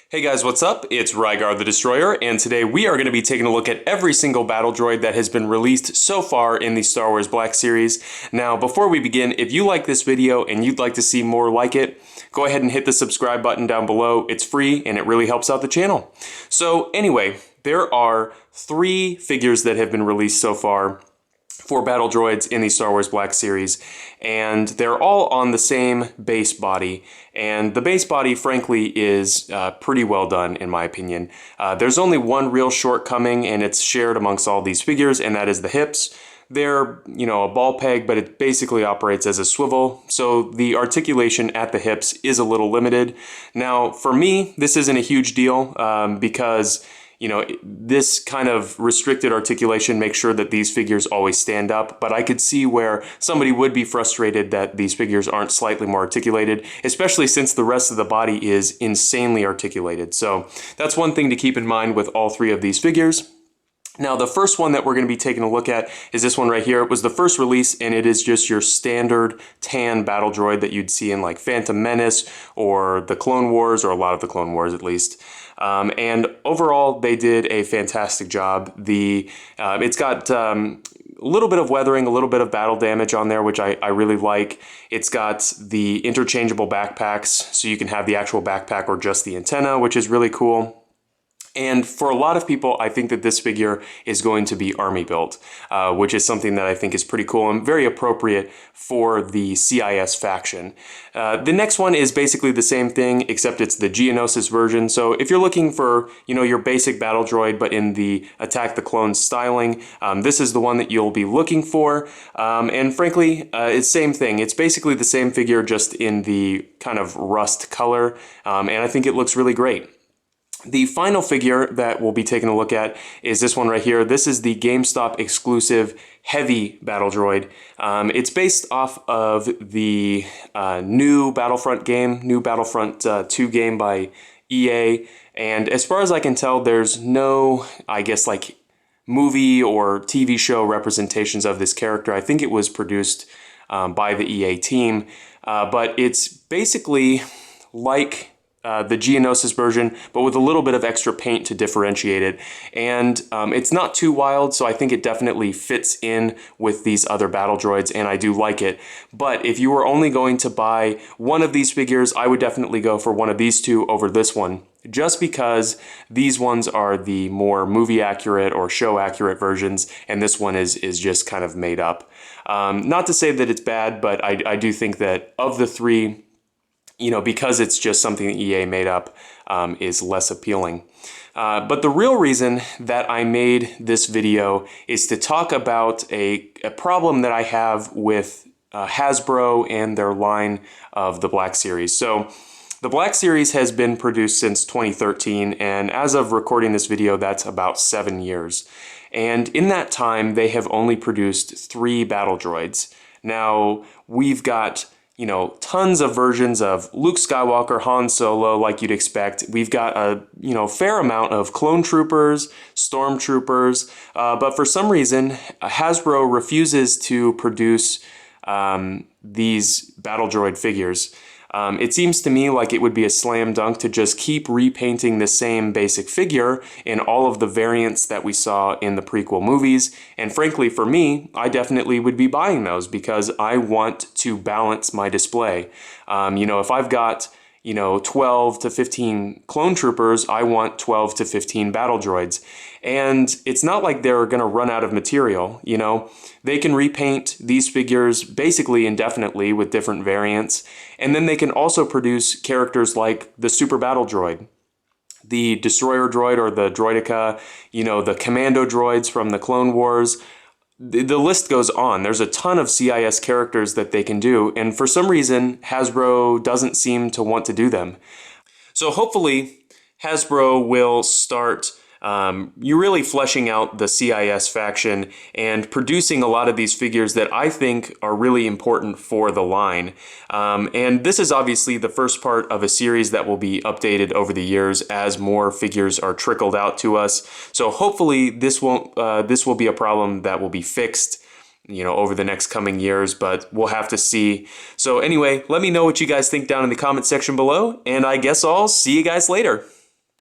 Hey guys, what's up? It's Rygar the Destroyer, and today we are going to be taking a look at every single battle droid that has been released so far in the Star Wars Black Series. Now, before we begin, if you like this video and you'd like to see more like it, go ahead and hit the subscribe button down below. It's free and it really helps out the channel. So anyway, there are 3 figures that have been released so far for battle droids in the Star Wars Black Series, and they're all on the same base body, and the base body frankly is pretty well done in my opinion. There's only one real shortcoming, and it's shared amongst all these figures, and that is the hips. They're, a ball peg, but it basically operates as a swivel, so the articulation at the hips is a little limited. Now, for me, this isn't a huge deal because this kind of restricted articulation makes sure that these figures always stand up, but I could see where somebody would be frustrated that these figures aren't slightly more articulated, especially since the rest of the body is insanely articulated. So that's one thing to keep in mind with all 3 of these figures. Now, the first one that we're going to be taking a look at is this one right here. It was the first release, and it is just your standard tan battle droid that you'd see in like Phantom Menace or the Clone Wars, or a lot of the Clone Wars at least. And overall, they did a fantastic job. It's got a little bit of weathering, a little bit of battle damage on there, which I really like. It's got the interchangeable backpacks, so you can have the actual backpack or just the antenna, which is really cool. And for a lot of people, I think that this figure is going to be army built, which is something that I think is pretty cool and very appropriate for the CIS faction. The next one is basically the same thing, except it's the Geonosis version. So if you're looking for, your basic battle droid, but in the Attack the Clones styling, this is the one that you'll be looking for. And frankly, it's same thing. It's basically the same figure, just in the kind of rust color, and I think it looks really great. The final figure that we'll be taking a look at is this one right here. This is the GameStop exclusive Heavy battle droid. It's based off of the new Battlefront game, new Battlefront 2 game by EA. And as far as I can tell, there's no, like movie or TV show representations of this character. I think it was produced by the EA team, but it's basically like the Geonosis version, but with a little bit of extra paint to differentiate it. And it's not too wild, so I think it definitely fits in with these other battle droids, and I do like it. But if you were only going to buy one of these figures, I would definitely go for one of these 2 over this one, just because these ones are the more movie accurate or show accurate versions, and this one is just kind of made up. Not to say that it's bad, but I do think that of the 3, because it's just something that EA made up, is less appealing. But the real reason that I made this video is to talk about a problem that I have with Hasbro and their line of the Black Series. So the Black Series has been produced since 2013, and as of recording this video, that's about 7 years. And in that time, they have only produced 3 battle droids. Now, we've got tons of versions of Luke Skywalker, Han Solo, like you'd expect. We've got a, fair amount of clone troopers, stormtroopers, but for some reason, Hasbro refuses to produce these battle droid figures. It seems to me like it would be a slam dunk to just keep repainting the same basic figure in all of the variants that we saw in the prequel movies. And frankly, for me, I definitely would be buying those because I want to balance my display. If I've got 12 to 15 clone troopers, I want 12 to 15 battle droids. And it's not like they're going to run out of material, They can repaint these figures basically indefinitely with different variants. And then they can also produce characters like the Super Battle Droid, the Destroyer Droid or the Droideka, the Commando Droids from the Clone Wars. The list goes on. There's a ton of CIS characters that they can do, and for some reason, Hasbro doesn't seem to want to do them. So hopefully, Hasbro will start you're really fleshing out the CIS faction and producing a lot of these figures that I think are really important for the line. And this is obviously the first part of a series that will be updated over the years as more figures are trickled out to us. So hopefully this will be a problem that will be fixed over the next coming years, but we'll have to see. So anyway, let me know what you guys think down in the comment section below, and I guess I'll see you guys later.